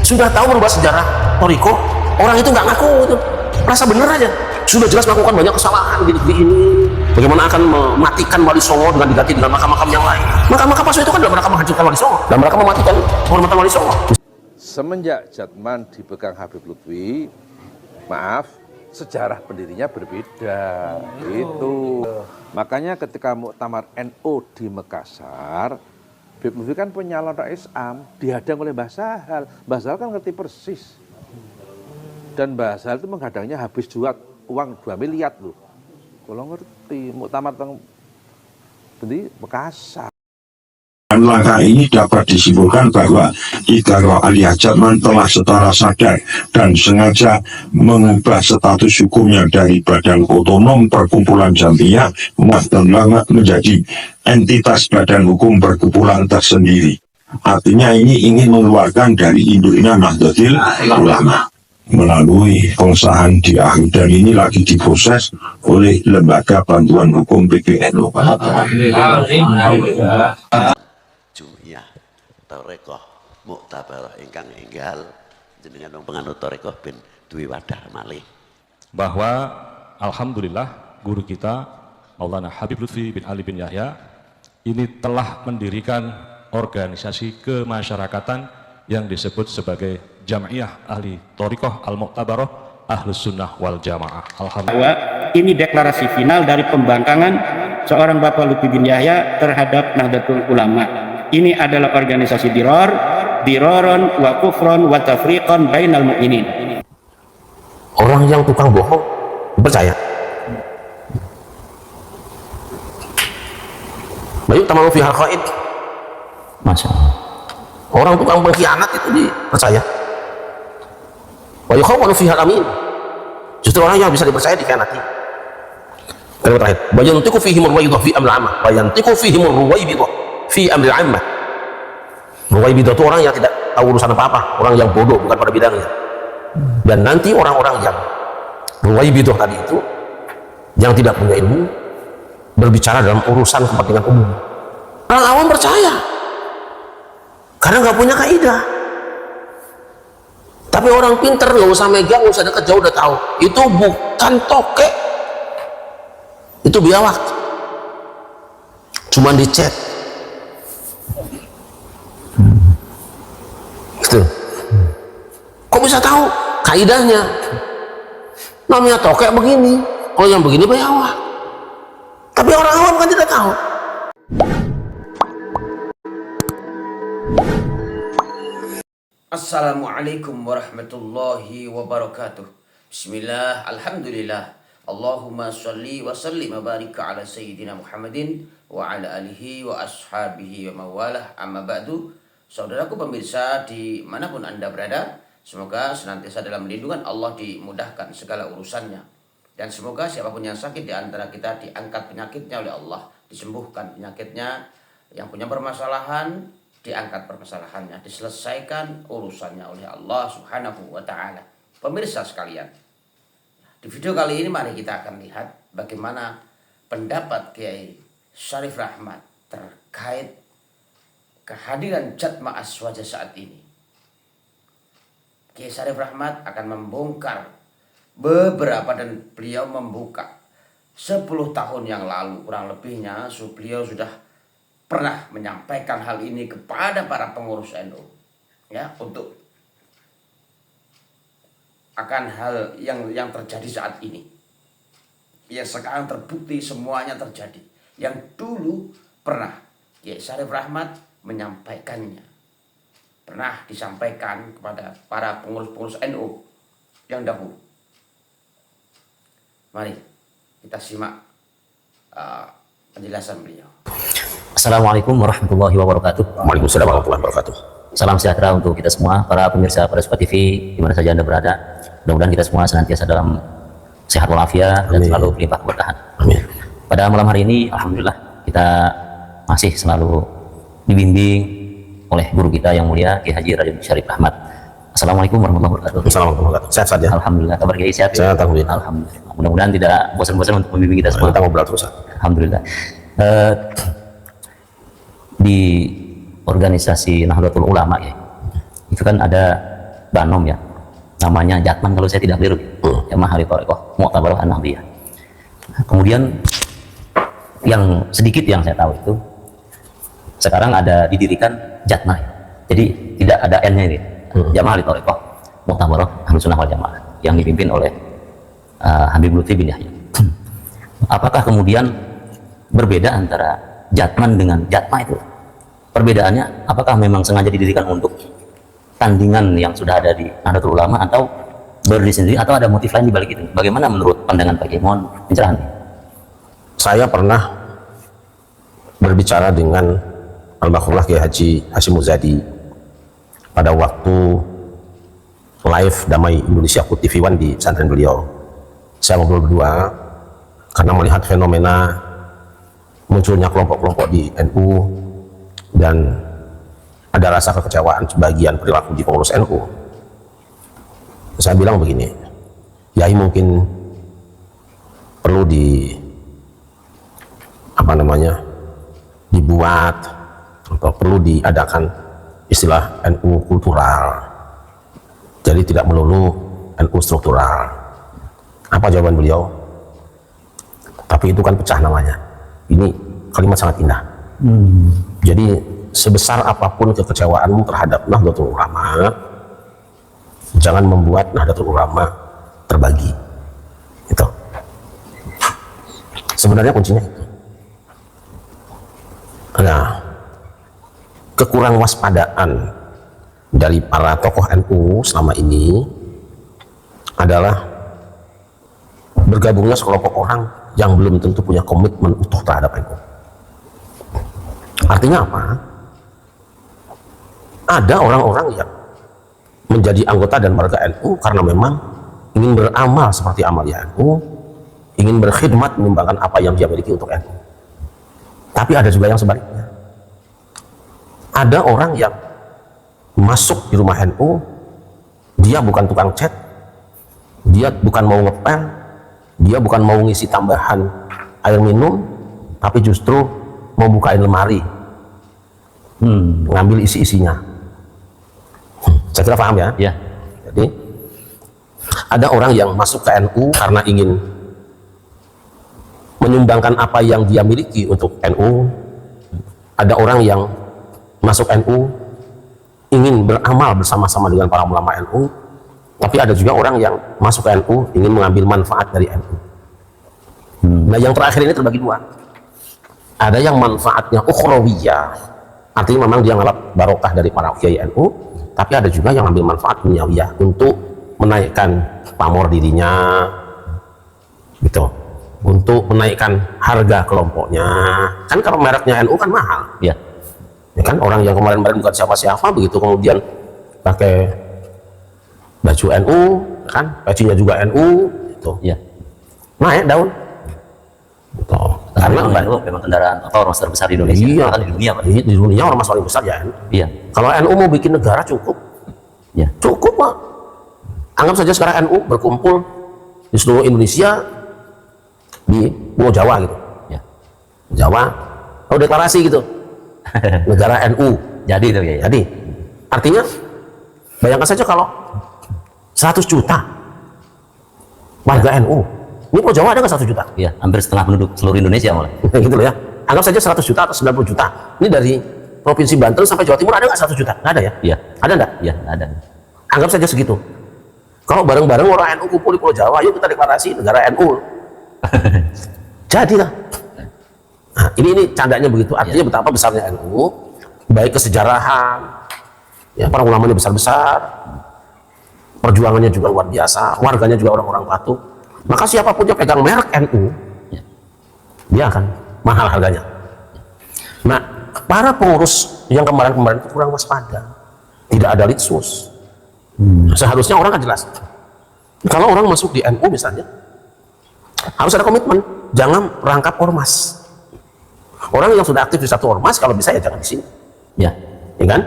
Sudah tahu merubah sejarah Toriko, orang itu nggak ngaku itu, rasa bener aja. Sudah jelas melakukan banyak kesalahan di negeri ini. Bagaimana akan mematikan Wali Songo dengan diganti dengan makam-makam yang lain. Makam-makam palsu itu kan dalam rangka menghancurkan Wali Songo, dalam rangka mematikan kehormatan Wali Songo. Semenjak Jatman dipegang Habib Lutfi, maaf, sejarah pendirinya berbeda. Itu. Makanya ketika muktamar NU di Makassar, Habib Lutfi kan penyalon Islam, dihadang oleh Mbah Sahal. Mbah Sahal kan ngerti persis. Dan Mbah Sahal itu menghadangnya habis jual uang 2 miliar loh. Kalau ngerti, muktamar di Makassar. Dan langkah ini dapat disimpulkan bahwa Idharah alias Jatman telah secara sadar dan sengaja mengubah status hukumnya dari Badan Otonom Perkumpulan Jamiyah Nahdlatul Ulama menjadi entitas badan hukum perkumpulan tersendiri. Artinya ini ingin mengeluarkan dari induknya Nahdlatul Ulama melalui pengesahan di akhir, dan ini lagi diproses oleh Lembaga Bantuan Hukum PBNU. Jumiyah Torekoh Muktabaroh ingkang enggal jenengan penganut Torekoh ben duwe wadah malih, bahwa alhamdulillah guru kita Maulana Habib Lutfi bin Ali bin Yahya ini telah mendirikan organisasi kemasyarakatan yang disebut sebagai Jam'iyah Ahli Thariqah Al-Mu'tabaroh Ahlus Sunnah wal Jamaah. Alhamdulillah. Ini deklarasi final dari pembangkangan seorang Bapak Lutfi bin Yahya terhadap Nahdlatul Ulama. Ini adalah organisasi diroron wa kufron wa tafriqon bainal mu'minin. Orang yang tukang bohong percaya. Bayu tamalu fi haqaid. Masya Allah. Orang tukang pengkhianat itu dipercaya. Wa yukhawwanu fiha amin. Justru orang yang bisa dipercaya dikhianati. Kalimat terakhir, bayantiku fihim ruwaidah fi amri amah, bayantiku fihim ruwaidah fi amri amah. Ruwaidah itu orang yang tidak tahu urusan apa-apa, orang yang bodoh bukan pada bidangnya. Dan nanti orang-orang yang ruwaidah tadi itu yang tidak punya ilmu berbicara dalam urusan kepentingan umum. Orang awam percaya karena nggak punya kaidah. Tapi orang pinter nggak usah megang, nggak usah deket, jauh udah tahu itu bukan tokek, itu biawak, cuman dicet. Gitu. Kok bisa tahu kaidahnya? Namanya tokek begini, kalau yang begini biawak. Tapi orang awam kan tidak tahu. Assalamualaikum warahmatullahi wabarakatuh. Bismillah, alhamdulillah. Allahumma sholli wa sallim wa barik ala sayyidina Muhammadin wa ala alihi wa ashabihi wa mawalah, amma ba'du. Saudaraku pemirsa dimanapun Anda berada, semoga senantiasa dalam lindungan Allah, dimudahkan segala urusannya. Dan semoga siapapun yang sakit di antara kita diangkat penyakitnya oleh Allah, disembuhkan penyakitnya. Yang punya permasalahan diangkat permasalahannya, diselesaikan urusannya oleh Allah Subhanahu wa Ta'ala. Pemirsa sekalian, di video kali ini mari kita akan lihat bagaimana pendapat Kiai Syarif Rahmat terkait kehadiran Jatma Aswaja saat ini. Kiai Syarif Rahmat akan membongkar beberapa, dan beliau membuka 10 tahun yang lalu kurang lebihnya beliau sudah pernah menyampaikan hal ini kepada para pengurus NU, ya, untuk akan hal yang terjadi saat ini, yang sekarang terbukti semuanya terjadi, yang dulu pernah Kiai Syarif Rahmat menyampaikannya, pernah disampaikan kepada para pengurus-pengurus NU yang dahulu. Mari kita simak penjelasan beliau. Assalamualaikum warahmatullahi wabarakatuh. Waalaikumsalam warahmatullahi wabarakatuh. Salam sejahtera untuk kita semua, para pemirsa Parasuka TV di mana saja Anda berada. Mudah-mudahan kita semua senantiasa dalam sehat walafiat dan selalu berlimpah keberkahan. Amin. Pada malam hari ini, alhamdulillah kita masih selalu dibimbing oleh guru kita yang mulia Kiai Haji Raden Syarif Rahmat. Assalamualaikum warahmatullahi wabarakatuh. Assalamualaikum warahmatullahi wabarakatuh. Sehat saja. Alhamdulillah. Kabar Kiai sehat? Sehat, alhamdulillah. Alhamdulillah. Mudah-mudahan tidak bosan-bosan untuk membimbing kita semua. Kita ngobrol terus. Alhamdulillah. Di organisasi Nahdlatul Ulama ya, itu kan ada Banom ya, namanya Jatman kalau saya tidak keliru, Jamaah Ahli Thariqah Mu'tabarah An-Nahdliyah. Kemudian yang sedikit yang saya tahu itu sekarang ada didirikan Jatmah, jadi tidak ada N-nya ini, Jamaah Ahli Thariqah Mu'tabarah Ahlussunnah wal Jamaah yang dipimpin oleh Habib Lutfi bin Yahya. Apakah kemudian berbeda antara Jatman dengan Jatmah itu? Perbedaannya apakah memang sengaja didirikan untuk tandingan yang sudah ada di Nahdlatul Ulama atau berdiri sendiri atau ada motif lain di balik itu? Bagaimana menurut pandangan Pak Kiai? Mohon pencerahan. Saya pernah berbicara dengan almarhumlah Kiai Haji Hashim Muzadi pada waktu live Damai Indonesia TV One di pesantren beliau. Saya ngobrol berdua karena melihat fenomena munculnya kelompok-kelompok di NU dan ada rasa kekecewaan sebagian perilaku di pengurus NU. Saya bilang begini, Yai mungkin perlu dibuat atau perlu diadakan istilah NU kultural, jadi tidak melulu NU struktural. Apa jawaban beliau? Tapi itu kan pecah namanya. Ini kalimat sangat indah. Jadi sebesar apapun kekecewaanmu terhadap Nahdlatul Ulama, jangan membuat Nahdlatul Ulama terbagi. Itu sebenarnya kuncinya itu. Nah, kekurang waspadaan dari para tokoh NU selama ini adalah bergabungnya sekelompok orang yang belum tentu punya komitmen utuh terhadap NU. Artinya apa? Ada orang-orang yang menjadi anggota dan warga NU karena memang ingin beramal seperti amalnya NU, ingin berkhidmat menyumbangkan apa yang dia miliki untuk NU. Tapi ada juga yang sebaliknya. Ada orang yang masuk di rumah NU, dia bukan tukang cat, dia bukan mau ngepel, dia bukan mau ngisi tambahan air minum, tapi justru mau bukain lemari, ngambil isi-isinya. Saya kira paham ya? Ya. Jadi ada orang yang masuk ke NU karena ingin menyumbangkan apa yang dia miliki untuk NU. Ada orang yang masuk NU ingin beramal bersama-sama dengan para ulama NU. Tapi ada juga orang yang masuk ke NU ingin mengambil manfaat dari NU. Nah, yang terakhir ini terbagi dua. Ada yang manfaatnya ukhrawiyah, artinya memang dia ngalap barokah dari para kiai NU. Tapi ada juga yang ambil manfaat dunyawiyah untuk menaikkan pamor dirinya, gitu, untuk menaikkan harga kelompoknya. Kan kalau mereknya NU kan mahal, Ya. ya kan, orang yang kemarin-kemarin bukan siapa-siapa begitu kemudian pakai baju NU, kan, bajunya juga NU, gitu, Ya. naik daun, gitu. Karena memang kendaraan atau ormas terbesar di Indonesia. iya, Bahkan di dunia, Pak. di dunia ormas paling besar ya NU. Iya. Kalau NU mau bikin negara cukup, Ya. cukup Pak. Anggap saja sekarang NU berkumpul di seluruh Indonesia di Pulau Jawa gitu, Ya. Jawa, oh deklarasi gitu, negara NU. Jadi itu ya. Jadi artinya bayangkan saja kalau 100 juta warga NU, ini Pulau Jawa ada nggak 100 juta? Ya, hampir setengah penduduk seluruh Indonesia malah. Gitu loh ya. Anggap saja 100 juta atau 90 juta. Ini dari Provinsi Banten sampai Jawa Timur ada nggak 100 juta? Nggak ada ya? Iya. Ada nggak? Ya, ada. Anggap saja segitu. Kalau bareng-bareng orang NU kumpul di Pulau Jawa, yuk kita deklarasi negara NU. Jadi lah. Nah, ini candanya begitu. Artinya betapa besarnya NU, baik kesejarahan, ya para ulamanya besar-besar, perjuangannya juga luar biasa, warganya juga orang-orang patuh. Maka siapapun yang pegang merek NU, dia akan mahal harganya. Nah, para pengurus yang kemarin-kemarin itu kurang waspada, tidak ada litsus. Seharusnya orang kan jelas. Kalau orang masuk di NU misalnya, harus ada komitmen, jangan rangkap ormas. Orang yang sudah aktif di satu ormas, kalau bisa ya jangan di sini, Ya. ya kan?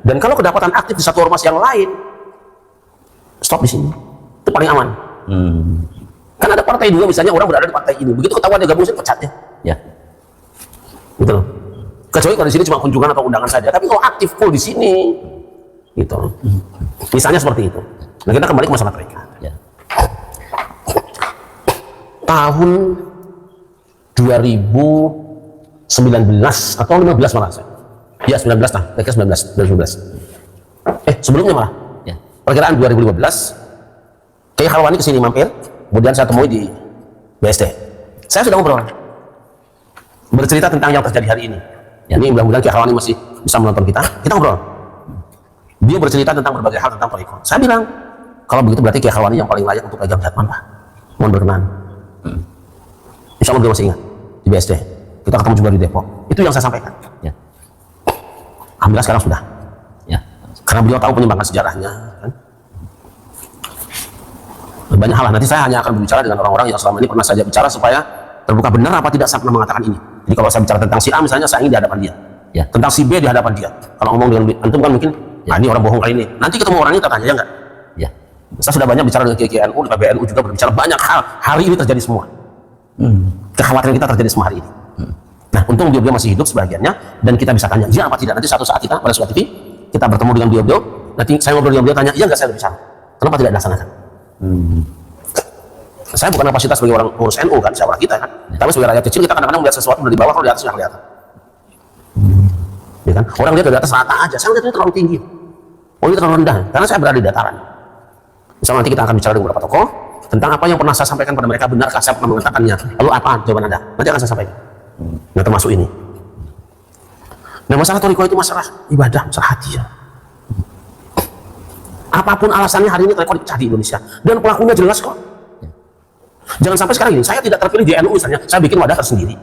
Dan kalau kedapatan aktif di satu ormas yang lain, stop di sini, itu paling aman. Kan ada partai dua misalnya, orang berada di partai ini, begitu ketahuan dia gabung sini, pecatnya, Ya. gitu loh. Kecuali kalau di sini cuma kunjungan atau undangan saja. Tapi kalau aktif full di sini, gitu. Misalnya seperti itu. Nah, kita kembali ke masalah tarekat. Ya. Tahun 2019 atau 15 malah saya. Ya 19 lah, mereka 2019. Sebelumnya malah. Ya. Perkiraan 2015, Kiai Khalwani kesini mampir, kemudian saya temui di BSD. Saya sudah ngobrol, bercerita tentang yang terjadi hari ini. Ya. Ini mudah-mudahan Kiai Khalwani masih bisa menonton kita ngobrol. Dia bercerita tentang berbagai hal tentang tarekat. Saya bilang, kalau begitu berarti Kiai Khalwani yang paling layak untuk pegang jatman, Pak. Mohon berkenan. Insya Allah dia masih ingat di BSD. Kita ketemu juga di Depok. Itu yang saya sampaikan. Ya. Alhamdulillah sekarang sudah. Ya. Karena beliau tahu penyimpangan sejarahnya. Kan? Banyak hal. Nanti saya hanya akan berbicara dengan orang-orang yang selama ini pernah saja bicara supaya terbuka benar apa tidak saya pernah mengatakan ini. Jadi kalau saya bicara tentang si A misalnya, saya ingin di hadapan dia. Ya. Tentang si B di hadapan dia. Kalau ngomong dengan antum kan mungkin, ini orang bohong kali ini. Nanti ketemu orangnya kita tanya, ya enggak? Ya. Saya sudah banyak bicara dengan KKNU, di PBNU juga berbicara banyak hal. Hari ini terjadi semua. Kekhawatiran kita terjadi semua hari ini. Nah, untung beliau masih hidup sebagiannya, dan kita bisa tanya, iya apa tidak. Nanti suatu saat kita pada suatu TV, kita bertemu dengan beliau, nanti saya ngobrol dengan beliau, tanya, iya enggak saya berbicara. Kenapa tidak dilaksanakan? Saya bukan kapasitas sebagai orang urus NU kan, siapa kita kan. Tapi sebagai rakyat kecil, kita kadang-kadang melihat sesuatu dari bawah, kalau di atas nggak kelihatan. Ya kan? Orang lihat dari atas rata aja, saya lihat ini terlalu tinggi. Oh ini terlalu rendah, karena saya berada di dataran. Misalnya nanti kita akan bicara dengan beberapa tokoh tentang apa yang pernah saya sampaikan pada mereka, benarkah saya pernah mengatakannya, lalu apa jawaban Anda? Nanti akan saya sampaikan. Nah termasuk ini. Nah masalah tarekat itu masalah ibadah, masalah hati ya. Apapun alasannya hari ini tarekat dipecah di Indonesia, dan pelakunya jelas kok. Jangan sampai sekarang ini saya tidak terpilih di NU misalnya, saya bikin wadah tersendiri.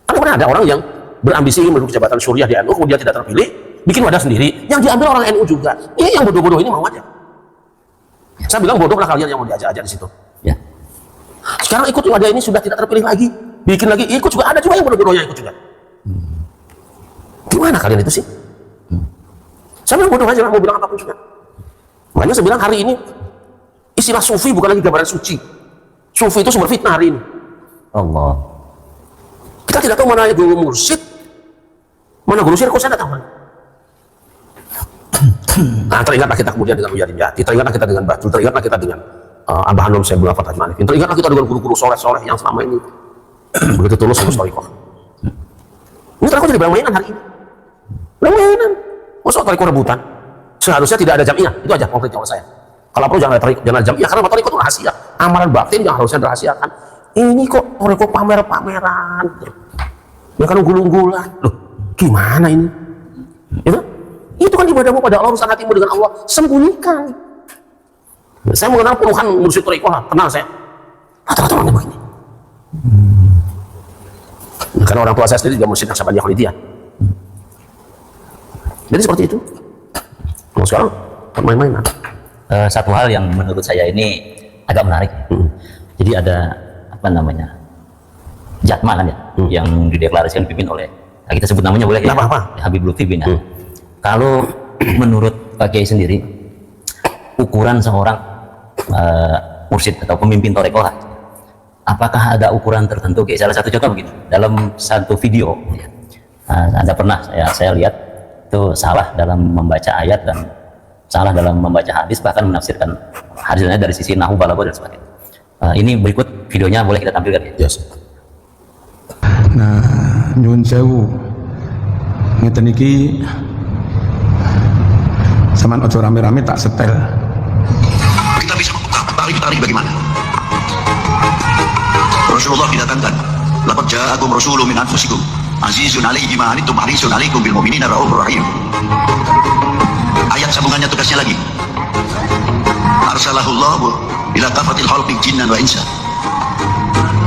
Kan pernah ada orang yang berambisi ingin menduduki jabatan syuriah di NU, kemudian tidak terpilih, bikin wadah sendiri, yang diambil orang NU juga. Ini yang bodoh-bodoh ini mau aja. Saya bilang bodohlah kalian yang mau diajak-ajak di situ. Ya. Sekarang ikut wadah ini sudah tidak terpilih lagi, bikin lagi, ikut juga ada juga yang bodoh-bodohnya ikut juga. Gimana kalian itu sih? Saya bilang bodoh aja, mau bilang apapun juga. Makanya saya bilang hari ini istilah sufi bukan lagi gambaran suci. Sufi itu sumber fitnah hari ini. Allah. Kita tidak tahu mana guru mursyid, mana guru syirku, saya tidak tahu. Nah, teringatlah kita kemudian dengan Uyadim Yati, teringatlah kita dengan Batul, teringatlah kita dengan Abah Hanum Syekh Abdul Fatah Manifin, teringatlah kita dengan guru-guru soleh-soleh yang selama ini begitu tulus untuk tarekat. Ini tarekat jadi mainan hari ini. Mainan. Masuk tarekat rebutan. Seharusnya tidak ada jamiah, itu aja konkret jawab saya. Kalau perlu jangan ada jamiah, karena tarekat itu rahasia. Amalan batin yang harusnya dirahasiakan. Ini kok tarekat pamer-pameran. Ya kan unggul-unggulan. Loh, gimana ini? Itu kan ibadahmu pada Allah, urusan hatimu dengan Allah, sembunyikan. Saya mengenal puluhan mursyid tarekat, kenal saya. Rata-rata orangnya begini. Nah, karena orang tua saya sendiri juga mursyid Naqsabandiyah Khalidiyah. Jadi seperti itu. Nah, sekarang main-mainan. Satu hal yang menurut saya ini agak menarik. Jadi ada apa namanya, jatma kan ya, yang dideklarasikan dipimpin oleh, nah kita sebut namanya boleh ya, Habib Lutfi bin. Kalau menurut Pak Kiai sendiri, ukuran seorang mursyid atau pemimpin tarekat, apakah ada ukuran tertentu? Kayak salah satu contoh begini, dalam satu video, ada pernah saya lihat itu salah dalam membaca ayat dan salah dalam membaca hadis, bahkan menafsirkan hadisnya dari sisi nahwu balaghah dan sebagainya. Ini berikut videonya, boleh kita tampilkan ya? Yes. Nah, nyuwun sewu. Ngeten iki sampean aja rame-rame tak setel. Kita bisa membuka tarik bagaimana? Rasulullah dikatakan, laqad ja'akum rasulun min anfusikum azizun 'alaihi ma anittum harisun 'alaikum bil mu'minina raufur rahim. Ayat sambungannya tugasnya lagi. Arsalahullahu ila kafatil khalqi jinnan wa insa.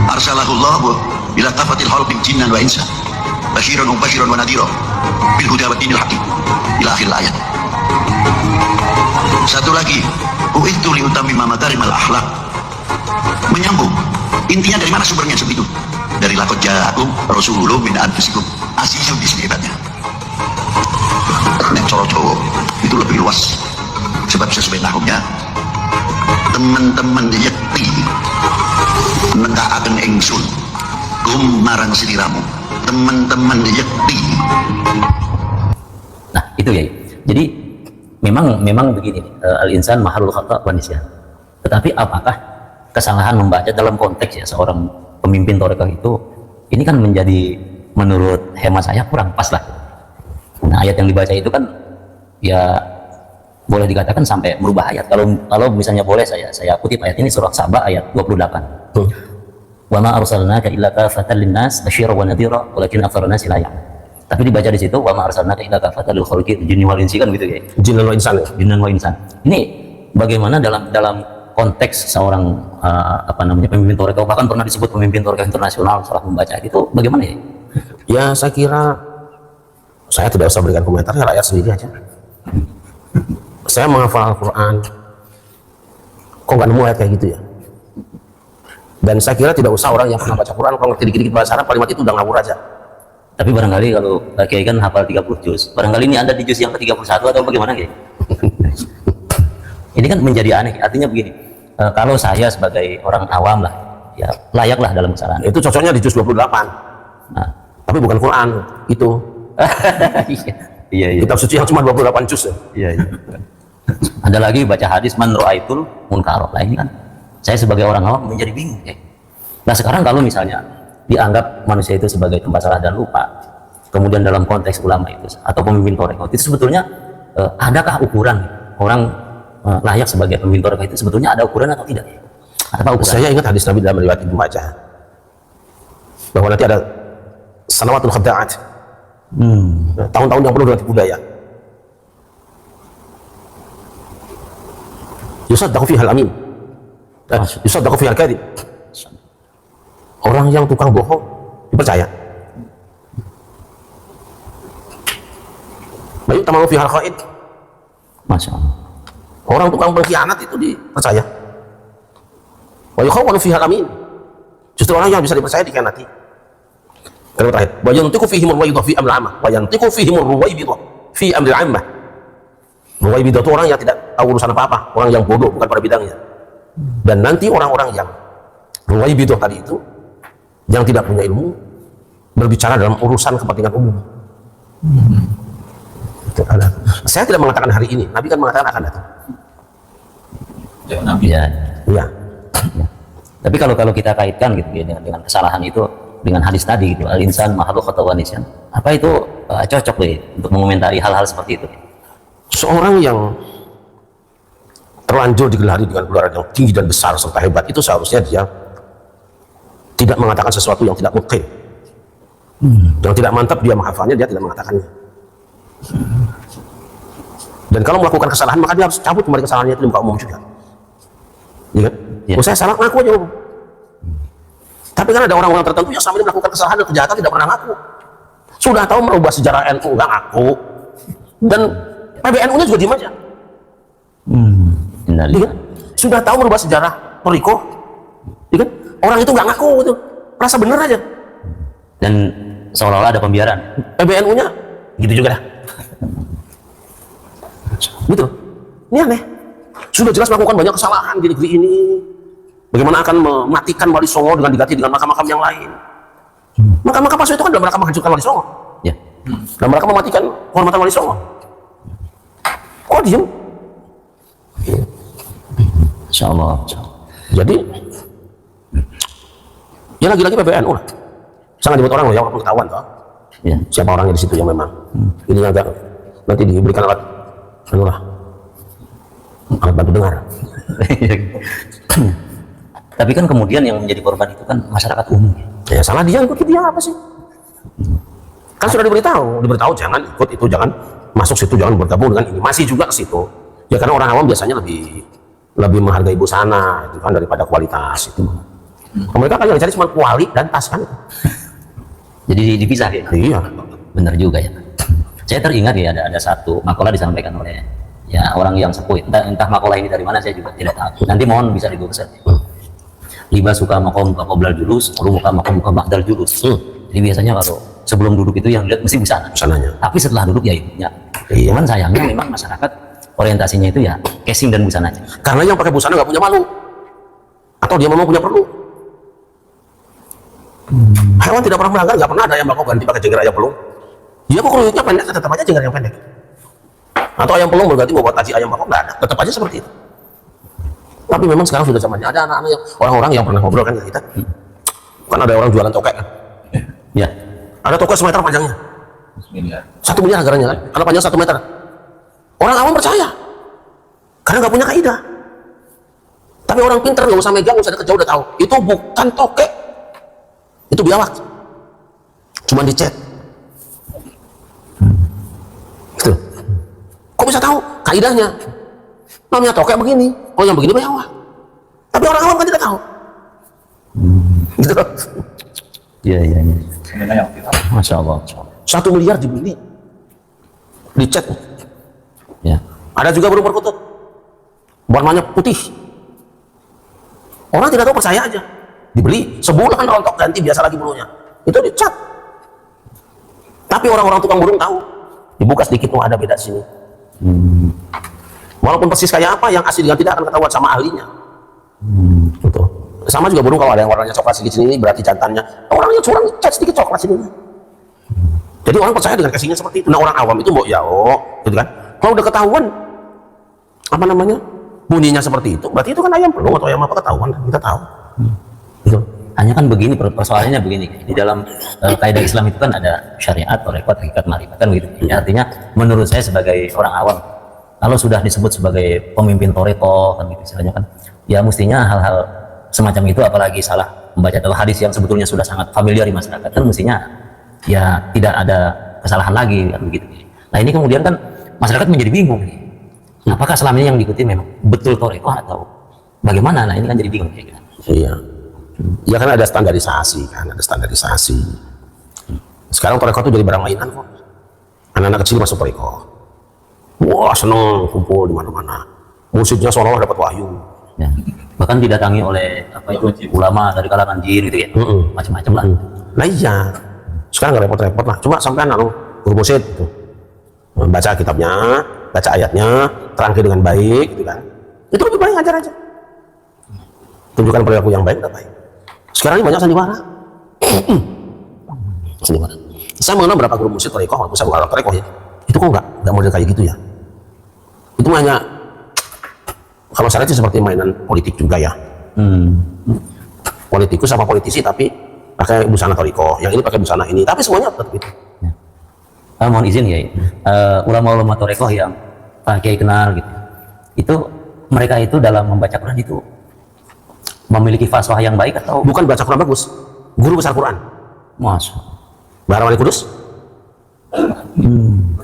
Arsalahullahu ila kafatil khalqi jinnan wa insa. Basyiran wa mubasyiran wa nadhira bil huda wa dinil haqqi. Ila akhir ayat. Satu lagi, u'idtu li utammima makarimal akhlaq. Menyambung. Intinya dari mana sumbernya seperti itu? Dari laqad ja'akum rasulun min anfusikum azizun di sini hebatnya. Nek cowok itu lebih luas, sebab sesuai nahumnya teman-teman yakti negakaken ingsun kum marang sliramu, teman-teman yakti. Nah itu ya, jadi memang begini, al-insan mahalul khata' wa nisyan. Tetapi apakah kesalahan membaca dalam konteks ya seorang pemimpin tarekat itu, ini kan menjadi menurut hemat saya kurang pas lah. Nah, ayat yang dibaca itu kan ya boleh dikatakan sampai merubah ayat. Kalau misalnya boleh saya kutip ayat ini, surah Saba ayat 28. Wa ma arsalnaka illa kafatan linnas basyira wa nadhira walakin aktsarun nasi la ya'lamun. Tapi dibaca di situ wa ma arsalnaka illa kafatan lil khalqi jinni wal insi, kan gitu ya. Jinnan wa insan. Jinnan wa insan. Ini bagaimana dalam konteks seorang pemimpin tarekat, bahkan pernah disebut pemimpin tarekat internasional setelah membaca itu, bagaimana ya? Ya saya kira saya tidak usah berikan komentar, ya rakyat sendiri aja. Saya menghafal Al-Quran, kok nggak nemu ayat kayak gitu ya? Dan saya kira tidak usah orang yang pernah baca Quran, kalau ngerti dikit-dikit bahasa Arab, kalimat itu udah ngawur aja. Tapi barangkali kalau Kiai kan hafal 30 juz, barangkali ini Anda di juz yang ke-31 atau bagaimana, Kiai? Ini kan menjadi aneh, artinya begini, kalau saya sebagai orang awam lah, ya layaklah dalam kesalahan. Itu cocoknya di juz 28. Nah, tapi bukan Quran, itu. Iya. Kitab suci yang cuma 28 juz ya. Iya. Ada lagi baca hadis man ra'aitul munkar. Lah ini kan saya sebagai orang awam menjadi bingung ya. Nah sekarang kalau misalnya dianggap manusia itu sebagai tempat salah dan lupa, kemudian dalam konteks ulama itu atau pemimpin tarekat itu sebetulnya adakah ukuran orang layak sebagai pemimpin tarekat itu, sebetulnya ada ukuran atau tidak? Apa ukuran? Saya ingat hadis Nabi dalam riwayat Ibnu Majah bahwa nanti ada sanawatul khada'at, tahun-tahun yang penuh dengan tipu daya. Yusaddaqu fiha al-amin, yusaddaqu fiha al-kadhib. Orang yang tukang bohong dipercaya. Baik, tamalu fiha al-khaid. Masya Allah. Orang tukang berkhianat itu dipercaya. Wa yukhawwanu fiha al-amin. Justru orang yang bisa dipercaya dikhianati. Kalimat terakhir, wa yantiqu fihim ar-ruwaybidah fi amri al-'ammah, wa yantiqu fihim ar-ruwaybidah fi amri al-'ammah. Ruwaybidah itu orang yang tidak tahu urusan apa-apa, orang yang bodoh bukan pada bidangnya. Dan nanti orang-orang yang ruwaybidah tadi itu, yang tidak punya ilmu, berbicara dalam urusan kepentingan umum. Saya tidak mengatakan hari ini, Nabi kan mengatakan akan datang. Ya. Tapi kalau kita kaitkan gitu ya dengan kesalahan itu dengan hadis tadi gitu, al-insan mahalul khata' wa nisyan, apa itu cocok deh untuk mengomentari hal-hal seperti itu? Seorang yang terlanjur digelari dengan gelaran yang tinggi dan besar serta hebat, itu seharusnya dia tidak mengatakan sesuatu yang tidak mungkin, yang tidak mantap dia menghafalnya, dia tidak mengatakannya. Dan kalau melakukan kesalahan maka dia harus cabut kembali kesalahannya itu di muka umum juga. Iya kan? Ya. Saya salah, ngaku aja. Tapi kan ada orang-orang tertentu yang selama ini melakukan kesalahan dan kejahatan tidak pernah ngaku. Sudah tahu merubah sejarah NU nggak ngaku, dan PBNU-nya juga diem aja. Iya kan? Sudah tahu merubah sejarah Toriko, iya kan? Orang itu nggak ngaku, gitu. Rasa bener aja. Dan seolah-olah ada pembiaran. PBNU-nya gitu juga dah. Gitu. Ini aneh. Sudah jelas melakukan banyak kesalahan di negeri ini. Bagaimana akan mematikan Wali Songo dengan diganti dengan makam-makam yang lain. Makam-makam palsu itu kan dalam rangka menghancurkan Wali Songo. Ya. Dalam rangka mematikan kehormatan Wali Songo. Kok diem? Insya Allah. Jadi ya lagi-lagi PBNU lah. Jangan dibuat orang loh, yang pengetahuan toh. Ya. Siapa orangnya di situ yang memang ini yang nanti diberikan alat alat bantu dengar. Tapi kan kemudian yang menjadi korban itu kan masyarakat umum. Ya salah dia, ikut dia apa sih? Kan sudah diberitahu jangan ikut itu, jangan masuk situ, jangan bergabung dengan ini. Masih juga ke situ. Ya karena orang awam biasanya lebih menghargai busana itu kan daripada kualitas itu. Mereka kan yang cari cuma kuali dan tas kan. Jadi dipisah ya. Iya. Benar juga ya. Saya teringat ya ada satu makalah disampaikan oleh ya orang yang sepuh. Entah makalah ini dari mana saya juga tidak tahu. Nanti mohon bisa digoogles. Liba suka makom qoblal julus, muka makom ba'dal julus. Jadi biasanya kalau sebelum duduk itu yang dilihat mesti busananya. Tapi setelah duduk ya itunya. Iya. Cuman sayangnya memang masyarakat orientasinya itu ya casing dan busana aja. Karena yang pakai busana nggak punya malu, atau dia memang punya perlu. Hewan tidak pernah melanggar, nggak pernah ada yang melakukan ganti pakai jengger ayam pelung. Dia kok kulitnya pendek, tetap aja jengger yang pendek. Atau ayam pelung berarti mau buat taji ayam bakok, nggak ada, tetap aja seperti itu. Tapi memang sekarang sudah zamannya ada anak-anak yang orang-orang yang pernah ngobrol kan kita, kan ada orang jualan tokek kan, Ya. ada tokek semeter panjangnya, 1 miliar harganya kan, kalau panjang 1 meter, orang awam percaya, karena nggak punya kaidah. Tapi orang pinter nggak usah megang, nggak usah deket jauh udah tahu, itu bukan tokek, itu biawak, cuma dicet. Gitu. Kok bisa tahu kaidahnya? Namanya tokek begini, oh yang begini biawak. Tapi orang awam kan tidak tahu. Gitu loh. Iya. Masya Allah. 1 miliar dibeli, dicet. Ya. Ada juga burung perkutut, warnanya putih. Orang tidak tahu, percaya aja. Dibeli, sebulan rontok ganti, biasa lagi bulunya. Itu dicat. Tapi orang-orang tukang burung tahu. Dibuka sedikit, oh ada beda sini. Walaupun persis kayak apa, yang asli dengan tidak akan ketahuan sama ahlinya. Gitu. Sama juga burung, kalau ada yang warnanya coklat sedikit sini, berarti jantannya. Orangnya curang, cat sedikit coklat sini. Jadi orang percaya dengan casingnya seperti itu. Nah orang awam itu mau ya, gitu kan. Kalau udah ketahuan, apa namanya, bunyinya seperti itu, berarti itu kan ayam pelung atau ayam apa, ketahuan, kita tahu. Gitu. Hanya kan begini, persoalannya begini, di dalam kaidah Islam itu kan ada syariat, tarekat, hakikat, marifat, kan begitu. Ya, artinya menurut saya sebagai orang awam, kalau sudah disebut sebagai pemimpin toreko, kan gitu istilahnya kan, ya mestinya hal-hal semacam itu, apalagi salah membaca dalam hadis yang sebetulnya sudah sangat familiar di masyarakat, kan mestinya ya tidak ada kesalahan lagi, kan begitu. Nah ini kemudian kan masyarakat menjadi bingung, apakah selama ini yang diikuti memang betul toreko atau bagaimana? Nah ini kan jadi bingung kayak gitu. Iya. Ya kan ada standarisasi kan, ada standarisasi. Sekarang toreko itu jadi barang mainan kok. Anak-anak kecil masuk toreko. Wah seneng kumpul di mana-mana. Musiknya seolah-olah dapat wahyu. Ya. Bahkan didatangi oleh apa itu ulama dari kalangan jin gitu ya, macam-macam lah. Nah iya. Sekarang nggak repot-repot lah. Cuma sampai anak guru musid gitu. Baca kitabnya, baca ayatnya, terangkan dengan baik, gitu kan. Itu lebih baik, ajar aja. Tunjukkan perilaku yang baik, udah baik. Sekarang ini banyak sandiwara. Sandiwara. Saya mengenal berapa guru musyid tarekoh, waktu saya mengenal tarekoh ya. Itu kok nggak model kayak gitu ya. Itu hanya, kalau saya lihat sih seperti mainan politik juga ya. Politikus sama politisi tapi pakai busana tarekoh, yang ini pakai busana ini, tapi semuanya tetap itu. Mohon izin ya, ulama-ulama tarekoh yang Pak Kiai kenal gitu, itu mereka itu dalam membaca Quran itu memiliki faswah yang baik atau bukan baca Quran bagus, guru besar Quran. Masya Bahar Wali Kudus.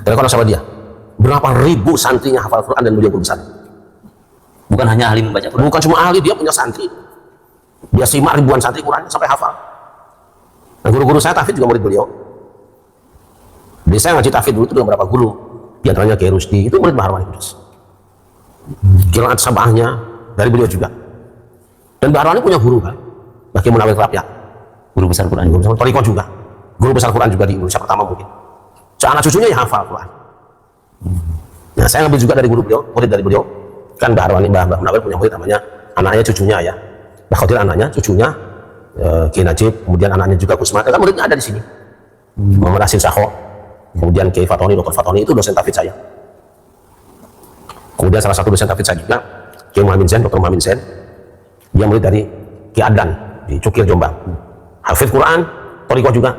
Telepon sama dia. Berapa ribu santrinya hafal Quran dan beliau guru besar. bukan hanya ahli membaca Quran. Bukan cuma ahli, dia punya santri. Dia simak ribuan santri Quran sampai hafal. Nah, guru-guru saya tahfidz juga murid beliau. Jadi saya ngaji tahfidz dulu itu dengan berapa guru. Di antaranya Kiai Rusdi, itu murid Bahar Wali Kudus. Qiraat sabahnya dari beliau juga. Dan Bahar Wali punya guru kan, Baki Munawir Rapya, Guru besar Quran. guru besar Toriko juga, guru besar Quran juga di Indonesia pertama mungkin. Anak cucunya yang hafal Quran. Nah saya ngambil juga dari guru beliau, murid dari beliau. Kan Bahar Wali, Mbah Munawir punya murid namanya, anaknya cucunya ya, Mbah Khodir anaknya, cucunya Kiai Najib, kemudian anaknya juga Kusma, kan muridnya ada di sini. Muhammad Hasil Sakho, kemudian Kiai Fatoni, Dr. Fatoni itu dosen tahfidz saya. Kemudian salah satu dosen tahfidz saya juga, Kiai Muhammad Zain, Dr. Muhammad Zain, dia murid dari Kiai Adnan di Cukir Jombang. Hafidz Quran, Toriko juga.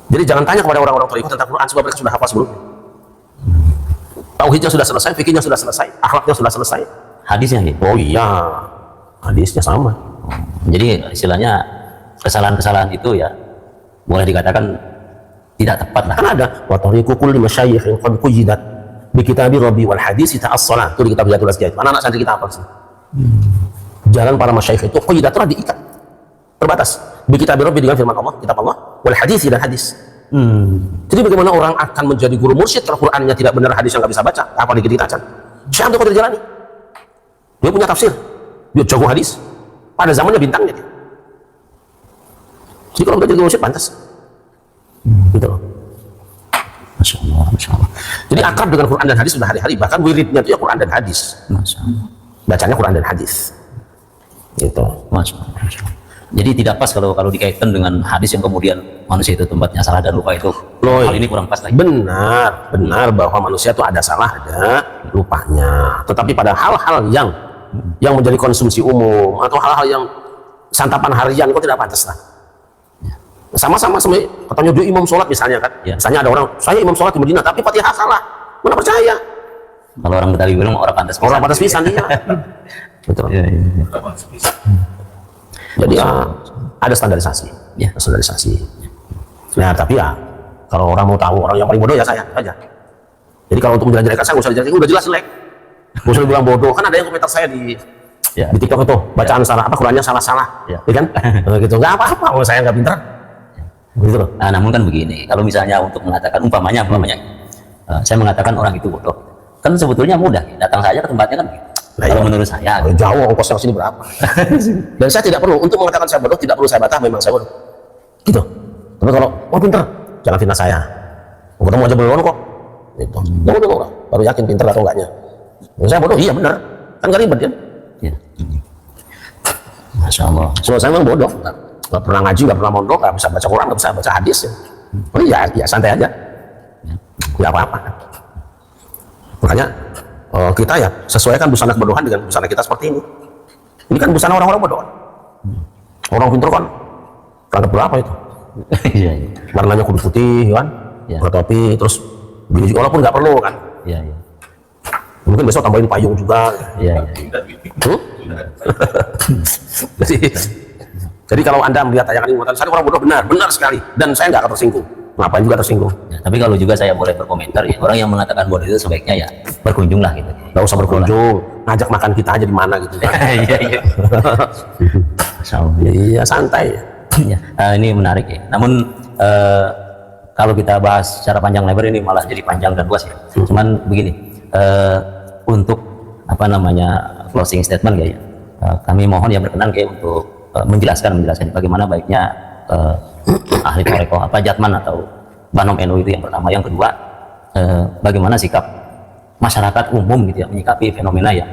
Jadi jangan tanya kepada orang-orang Toriko tentang Quran sebab mereka sudah hafal sebelumnya. Tauhidnya sudah selesai, fikihnya sudah selesai, akhlaknya sudah selesai. Hadisnya gitu. Oh iya, hadisnya sama. Jadi istilahnya kesalahan-kesalahan itu ya boleh dikatakan tidak tepat lah. Kan ada wa tariqu kulli masyayikhin qad quyidat bi kitabi rabbi wal hadis ta'assala. Itu di kitab Riyadhus Shalihin. Anak-anak santri kita hafal sih. Jalan para masyayikh itu quyidat telah diikat. Terbatas. Bi kitabi rabbi dengan firman Allah, kitab Allah, wal hadis dan hadis. Jadi bagaimana orang akan menjadi guru mursyid kalau Qurannya tidak benar, hadis yang nggak bisa baca, apa dikit-dikit aja. Syekh Abdul Qadir Jilani, dia punya tafsir, dia jago hadis, pada zamannya bintangnya dia. Jadi kalau menjadi guru mursyid pantas, gitu loh. Masya Allah, Masya Allah. Jadi akrab dengan Quran dan hadis sudah hari-hari, bahkan wiridnya itu ya Quran dan hadis. Masya Allah. Bacanya Quran dan hadis, gitu. Masya Allah, Masya Allah. Jadi tidak pas kalau dikaitkan dengan hadis yang kemudian manusia itu tempatnya salah dan lupa itu hal ini kurang pas lagi. Benar bahwa manusia itu ada salah, ada lupanya. Tetapi pada hal-hal yang menjadi konsumsi umum atau hal-hal yang santapan harian kok tidak pantas lah. Sama-sama katanya dia imam sholat misalnya kan. Misalnya ada orang, saya imam sholat di Madinah tapi Fatihah salah. Mana percaya? Kalau orang Betawi bilang orang pantas pisan. Orang pantas pisan iya. Betul. Jadi ada standarisasi. Standarisasi. Nah, tapi ya kalau orang mau tahu orang yang paling bodoh ya saya aja. Jadi kalau untuk menjelek-jelekan saya nggak usah dijelekin, udah jelas jelek. Nggak usah dibilang bodoh, kan ada yang komentar saya di TikTok itu bacaan salah apa Qurannya salah-salah, ya kan? Gitu nggak apa-apa, saya nggak pintar. Begitu loh. Nah, namun kan begini, kalau misalnya untuk mengatakan umpamanya, saya mengatakan orang itu bodoh, kan sebetulnya mudah, datang saja ke tempatnya kan. Kalau menurut saya jauh ongkosnya sini berapa. Dan saya tidak perlu untuk mengatakan saya bodoh, tidak perlu saya bantah memang saya bodoh. Gitu. Tapi kalau pinter, jangan fitnah saya. Ketemu aja belum kok. Gitu. Baru yakin pinter atau enggaknya. Saya bodoh, iya benar. Kan gak ribet kan? Ya. Masya Allah. So, saya memang bodoh. Gak pernah ngaji, gak pernah mondok, gak bisa baca Quran, gak bisa baca hadis. Ya santai aja. Gak apa-apa. Makanya kita ya sesuaikan busana kebodohan dengan busana kita seperti ini. Ini kan busana orang-orang bodoh. Orang pintar kan rangkap berapa itu? Iya. Warnanya kudu putih kan, bertopi, terus walaupun nggak perlu kan. Iya. Mungkin besok tambahin payung juga. Iya. Jadi kalau Anda melihat tayangan ini, saya orang bodoh benar sekali, dan saya nggak akan tersinggung. Ngapain juga tersinggung? Ya, tapi kalau juga saya boleh berkomentar ya, orang yang mengatakan bodoh itu sebaiknya ya berkunjung lah gitu. Nggak usah berkunjung, ngajak makan kita aja di mana gitu kan. Iya. Iya santai. Ya, ini menarik ya. Namun kalau kita bahas secara panjang lebar ini malah jadi panjang dan luas ya. Cuman begini, untuk closing statement kayak kami mohon ya berkenan kayak untuk menjelaskan bagaimana baiknya ahli Torekoh Jatman atau Banom NU itu yang pertama. Yang kedua, bagaimana sikap masyarakat umum gitu ya menyikapi fenomena yang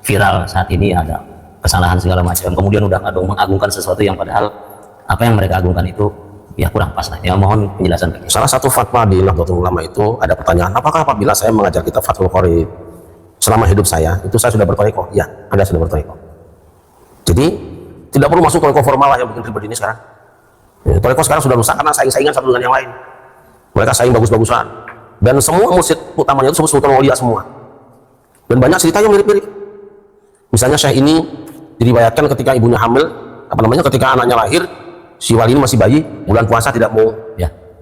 viral saat ini, ada kesalahan segala macam, kemudian udah mengagungkan sesuatu yang padahal apa yang mereka agungkan itu ya kurang pas lah. Ya mohon penjelasan. Salah satu fatwa di Nahdlatul Ulama itu ada pertanyaan, apakah apabila saya mengajar kitab Fathul Qorib selama hidup saya itu saya sudah bertorekoh? Ya, Anda sudah bertorekoh. Jadi tidak perlu masuk torekoh formal lah yang bikin ribet ini sekarang. Ya, torekoh sekarang sudah rusak karena saing-saingan satu dengan yang lain. Mereka saing bagus-bagusan, dan semua masjid utamanya itu Sultan Aulia semua, dan banyak ceritanya mirip-mirip. Misalnya Syekh ini diriwayatkan ketika ibunya hamil, ketika anaknya lahir, si wali ini masih bayi, bulan puasa tidak mau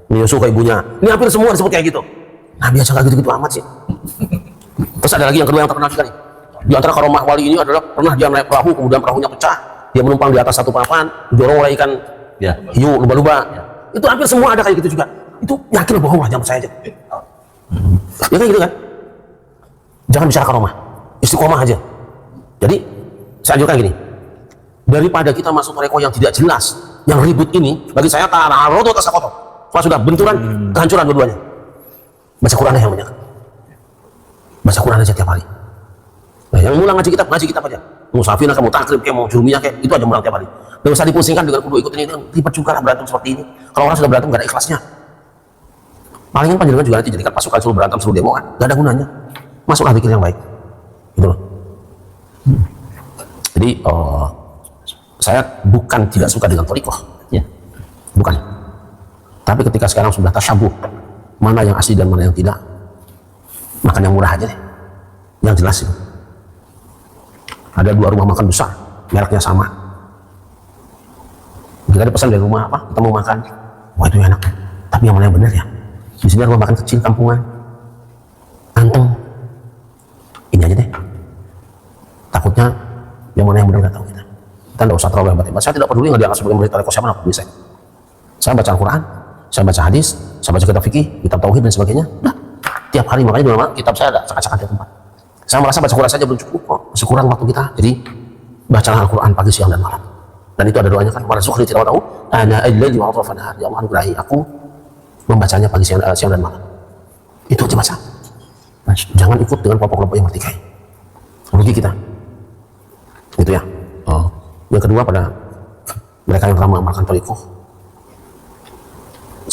menyusu ke ibunya. Ini hampir semua disebut kayak gitu. Nah, biasa gak gitu-gitu amat sih. Terus ada lagi yang kedua yang terkenal juga nih. Di antara karomah wali ini adalah pernah dia naik perahu, kemudian perahunya pecah, dia menumpang di atas satu papan, didorong oleh ikan hiu lumba-lumba. Itu hampir semua ada kayak gitu juga. Itu yakin bohong lah, jangan percaya aja. Ya kayak gitu kan. Jangan bicara karomah, istiqomah aja. Jadi saya anjurkan gini, daripada kita masuk torekoh yang tidak jelas, yang ribut ini, bagi saya ta'arodu tasakoto. Kalau sudah benturan, kehancuran dua-duanya. Baca Quran yang banyak. Baca Quran aja tiap hari. Nah, yang mulai ngaji kitab aja. Musafirah, kamu takrib, kayak mau jurumiyah, kayak itu aja mulai tiap hari. Tidak usah dipusingkan dengan kudu ikut ini, ribet juga lah berantem seperti ini. Kalau orang sudah berantem gak ada ikhlasnya. Palingan panjenengan juga nanti jadikan pasukan suruh berantem, suruh demo kan, gak ada gunanya. Masuklah pikir yang baik, gitu loh. Jadi saya bukan tidak suka dengan thariqah, bukan. Tapi ketika sekarang sudah tasyabuh, mana yang asli dan mana yang tidak, makan yang murah aja deh, yang jelas itu. Ada 2 rumah makan besar, mereknya sama. Kita ada pesan dari rumah apa, kita mau makan, wah itu enak, tapi yang mana yang benar ya? Di sini rumah makan kecil kampungan, anteng, ini aja deh. Takutnya yang mana yang benar nggak tahu kita. Kita nggak usah terlalu hebat-hebat. Saya tidak peduli nggak dianggap sebagai murid tarekat siapa pun bisa. Saya baca Al-Quran, saya baca hadis, saya baca kitab fikih, kitab tauhid dan sebagainya. Nah, tiap hari makanya di dalam kitab saya ada acak-acakan tiap tempat. Saya merasa baca Quran saja belum cukup kok, masih kurang waktu kita. Jadi bacalah Al-Quran pagi, siang dan malam. Dan itu ada doanya kan, wala zuhri tidak tahu, ana al-laili wa atrafa nahar. Ya Allah anugerahi aku membacanya pagi, siang dan malam. Itu aja baca. Jangan ikut dengan kelompok-kelompok yang bertikai. Rugi kita. Itu ya. Yang kedua pada mereka yang telah mengamalkan thariqah,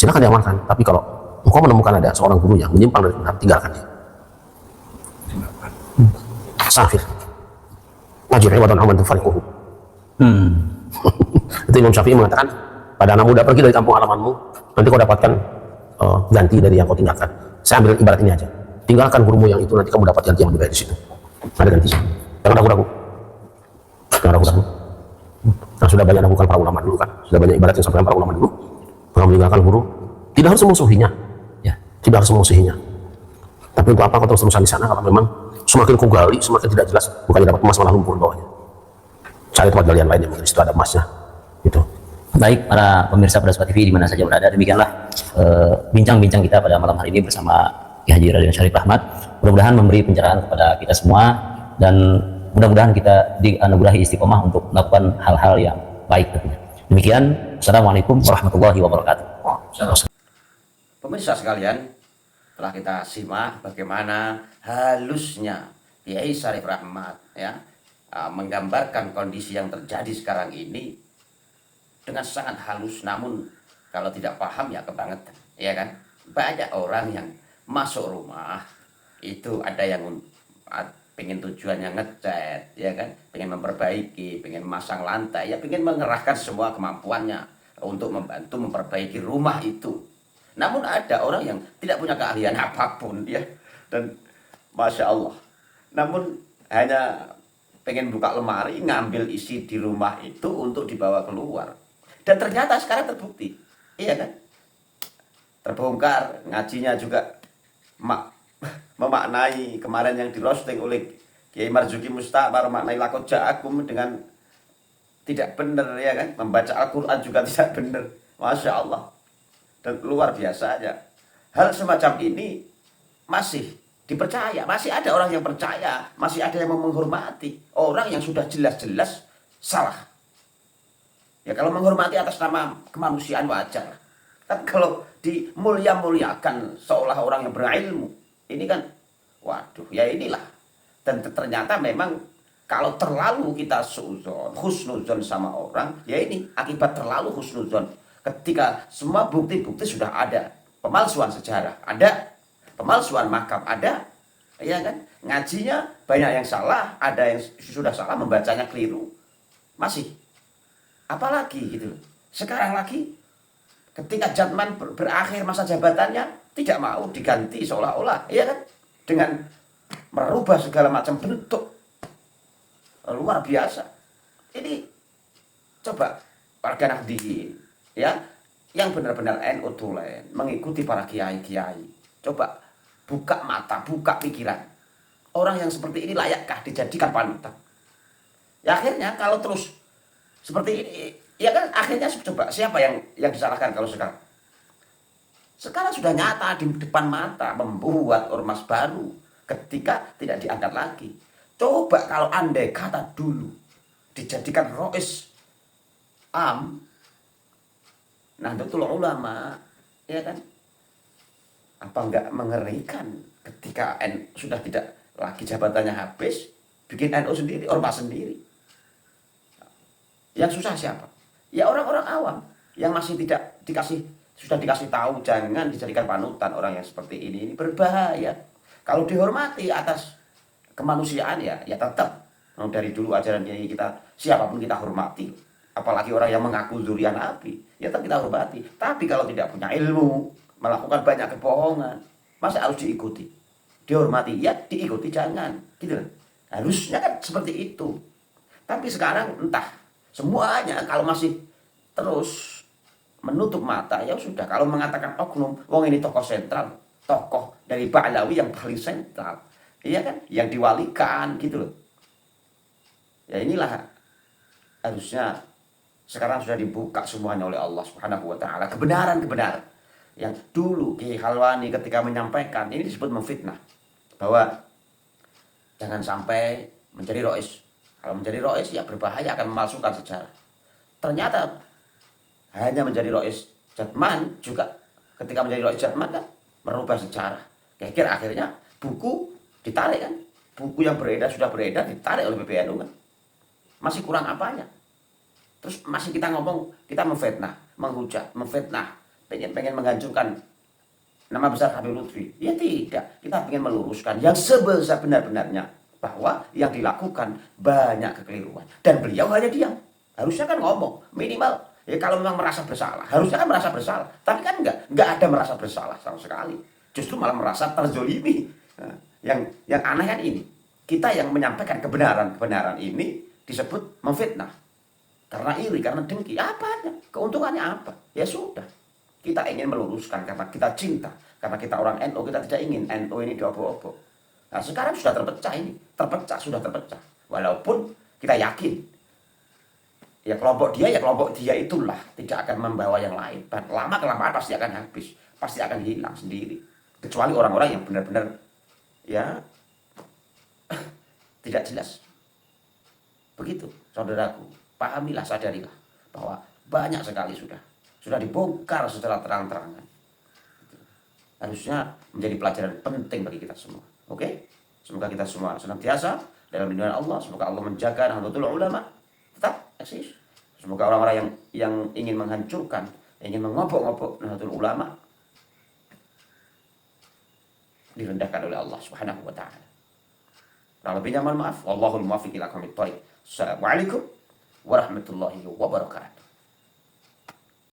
silakan diamalkan. Tapi kalau engkau menemukan ada seorang guru yang menyimpang dari benar, tinggalkan dia. Safir ngajir iwadan aman tufariquhu. Itu Imam Syafi'i mengatakan, pada anak muda, pergi dari kampung halamanmu, nanti kau dapatkan ganti dari yang kau tinggalkan. Saya ambil ibarat ini aja, tinggalkan gurumu yang itu, nanti kamu dapat ganti yang lebih baik di situ. Ada gantinya, jangan ragu-ragu, jangan ragu-ragu. Nah, sudah banyak lakukan para ulama dulu kan, sudah banyak ibarat yang sampaikan para ulama dulu. Kalau meninggalkan guru, tidak harus memusuhinya, ya, tidak harus memusuhinya. Tapi untuk apa kau terus-terusan di sana kalau memang semakin kau gali, semakin tidak jelas, bukannya dapat emas malah lumpur bawahnya. Cari tempat galian lain yang mungkin di situ ada emasnya. Gitu. Baik para pemirsa Praspa TV di mana saja berada, demikianlah bincang-bincang kita pada malam hari ini bersama Ki Haji Raden Syarif Rahmat. Mudah-mudahan memberi pencerahan kepada kita semua dan mudah-mudahan kita dianugerahi istiqomah untuk melakukan hal-hal yang baik tentunya. Demikian, Assalamualaikum warahmatullahi wabarakatuh. Pemirsa sekalian, telah kita simak bagaimana halusnya Kiai Syarif Rahmat ya menggambarkan kondisi yang terjadi sekarang ini dengan sangat halus, namun kalau tidak paham ya kebangetan, ya kan? Banyak orang yang masuk rumah itu ada yang pengen tujuannya ngecat, ya kan? Pengen memperbaiki, pengen masang lantai, ya pengen mengerahkan semua kemampuannya untuk membantu memperbaiki rumah itu. Namun ada orang yang tidak punya keahlian apapun, ya, dan masya Allah. Namun hanya pengen buka lemari, ngambil isi di rumah itu untuk dibawa keluar. Dan ternyata sekarang terbukti, iya kan? Terbongkar, ngajinya juga memaknai kemarin yang di roasting oleh Kiai Marzuki Mustafa, memaknai lakot ja'akum dengan tidak benar, ya kan? Membaca Al-Quran juga tidak benar, masya Allah. Dan luar biasa aja. Hal semacam ini masih dipercaya, masih ada orang yang percaya, masih ada yang menghormati orang yang sudah jelas-jelas salah. Ya kalau menghormati atas nama kemanusiaan wajar. Tapi kalau dimulia-muliakan seolah orang yang berilmu, ini kan, waduh, ya inilah. Dan ternyata memang kalau terlalu kita husnuzon sama orang, ya ini akibat terlalu husnuzon. Ketika semua bukti-bukti sudah ada, pemalsuan sejarah ada, pemalsuan makam ada, ya kan? Ngajinya banyak yang salah, ada yang sudah salah, membacanya keliru, masih. Apalagi gitu. Sekarang lagi ketika Jatman berakhir masa jabatannya tidak mau diganti seolah-olah, ya kan? Dengan merubah segala macam bentuk. Luar biasa. Ini coba warga Nahdliyin, ya, yang benar-benar NU tulen, mengikuti para kiai-kiai. Coba buka mata, buka pikiran. Orang yang seperti ini layakkah dijadikan panutan? Ya akhirnya kalau terus seperti ini, ya kan akhirnya coba siapa yang disalahkan kalau sekarang? Sekarang sudah nyata di depan mata membuat ormas baru ketika tidak diangkat lagi. Coba kalau andai kata dulu dijadikan Rois Nahdlatul Ulama, ya kan? Apa enggak mengerikan ketika sudah tidak lagi jabatannya habis, bikin NU sendiri, ormas sendiri. Yang susah siapa? Ya orang-orang awam yang masih tidak sudah dikasih tahu jangan dijadikan panutan orang yang seperti ini berbahaya. Kalau dihormati atas kemanusiaan ya tetap dari dulu ajaran kita siapapun kita hormati, apalagi orang yang mengaku dzurriyyah Nabi, ya tetap kita hormati. Tapi kalau tidak punya ilmu, melakukan banyak kebohongan, masa harus diikuti? Dihormati ya diikuti, jangan gitu kan. Harusnya kan seperti itu. Tapi sekarang entah semuanya kalau masih terus menutup mata, ya sudah. Kalau mengatakan oknum, wong ini tokoh sentral, tokoh dari Ba'lawi yang paling sentral, iya kan, yang diwalikan gitu loh. Ya inilah harusnya sekarang sudah dibuka semuanya oleh Allah Subhanahu wa taala, kebenaran-kebenaran yang dulu Kiai Khalwani ketika menyampaikan ini disebut memfitnah, bahwa jangan sampai menjadi rois. Kalau menjadi rois ya berbahaya, akan memalsukan sejarah. Ternyata hanya menjadi rois Jatman juga, ketika menjadi rois Jatman kan merubah sejarah. Kira-kira akhirnya buku ditarik kan, buku yang sudah beredar ditarik oleh PBNU kan. Masih kurang apanya? Terus masih kita ngomong, kita memfitnah, menghujat, memfitnah pengen menghancurkan nama besar Habib Lutfi. Ya tidak, kita ingin meluruskan yang sebesar benar-benarnya bahwa yang dilakukan banyak kekeliruan dan beliau hanya diam. Harusnya kan ngomong minimal ya, kalau memang merasa bersalah harusnya kan merasa bersalah, tapi kan enggak ada merasa bersalah sama sekali, justru malah merasa terzolimi. Nah, yang aneh kan ini, kita yang menyampaikan kebenaran ini disebut memfitnah karena iri, karena dengki. Apanya? Keuntungannya apa? Ya sudah, kita ingin meluruskan karena kita cinta, karena kita orang NU, kita tidak ingin NU ini diobok-obok. Nah sekarang sudah terpecah ini, sudah terpecah. Walaupun kita yakin, ya kelompok dia itulah tidak akan membawa yang lain. Dan lama-kelamaan pasti akan habis, pasti akan hilang sendiri. Kecuali orang-orang yang benar-benar ya tidak jelas. Begitu, saudaraku. Pahamilah, sadarilah bahwa banyak sekali sudah dibongkar secara terang-terangan. Harusnya menjadi pelajaran penting bagi kita semua. Oke? Semoga kita semua senantiasa dalam lindungan Allah. Semoga Allah menjaga Nahdlatul Ulama tetap eksis. Semoga orang-orang yang ingin menghancurkan, ingin mengobok-ngobok Nahdlatul Ulama direndahkan oleh Allah Subhanahu wa taala. Kurang lebihnya mohon maaf. Wallahul muwaffiq ila aqwamit thoriq. Assalamualaikum warahmatullahi wabarakatuh.